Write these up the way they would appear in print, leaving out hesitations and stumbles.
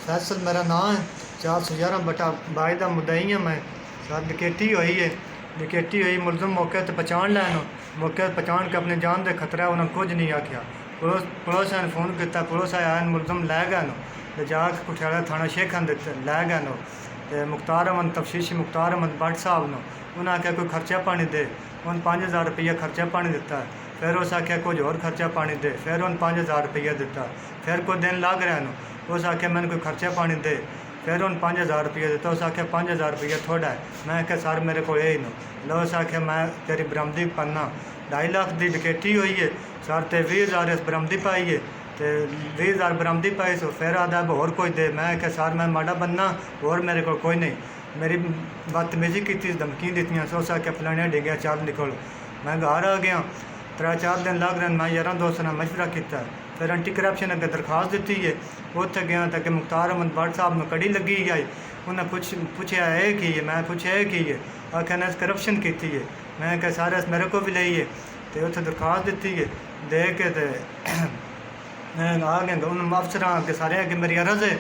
फैसल मेरा नाम है। 411/22 का मुद्दई हाँ मैं। सर डकैती हुई है, डकैती हुई। मुलजम मौके पर पहचान लैन, मौके पर पहचान के अपनी जान का खतरा उन्हें कुछ नहीं आख्या। पुलिस ने फोन किया, पुलिस आया, मुलजम लै गए ले जाके कुठियाला थाना शेखन दिते लै गए। मुख्तार अहमद तफशीशी मुख्तार अहमद भट्ट साहब ने उन्हें आख्या कोई खर्चा पानी दे। उन्हें 5000 रुपया खर्चा पानी दिता। फिर उस आख्या कुछ होर खर्चा पानी दे। फिर उन्हें 5000 रुपया दिता। फिर कुछ दिन लग रहा है, उस आख्या मैंने कोई खर्चा पानी दे। फिर उन्हें 5000 रुपया दिता। उस आख्या 5000 रुपया थोड़ा है। मैं आख्या सर मेरे को यही नो लो। उस आख्या मैं तेरी बरामदी पन्ना 2.5 लाख की डकैती हुई है सर, तो 20,000 इस बरामदी पाई है, तो 20,000 बरामदी पाई सो फिर आदा होर कोई दे। मैं आख्या सर मैं माड़ा बनना और मेरे को कोई नहीं। मेरी बदतमीजी की, धमकी दी। सो उस आख्या फलाने डिगया चल निकल। मैं घर आ गया। 3-4 दिन लग रहे। मैं यार दोस्तों ने मशवरा किया। फिर एंटी करप्शन अगर दरखास्त दी है। उत्थे गया तो मुख्तार अहमद भट्ट साहब ने कड़ी लगी आई। उन्हें पूछया है की है। मैं पूछया है की है। आख्या ने करप्शन की है। मैं क्या सारे मेरे को भी ली है, तो उत्थे दरखास्त दी है। दे के तो मैं आ गया उन्होंने अफसर के सारे कि मेरी अर्ज है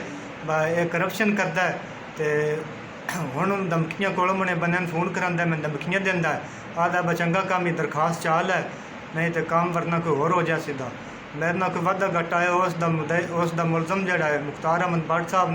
ये करप्शन करता है। तो हूँ धमकियाँ कोल मने बने फोन करांदा, मैं धमकियाँ देंदा है। आदा बचंगा काम ही दरखास्त चाल है, नहीं तो काम वरना कोई होर हो जाए सीधा। मेरे ना कोई वादा घटा है। उस मुलजम जड़ा है मुख्तार अहमद भट्ट साहब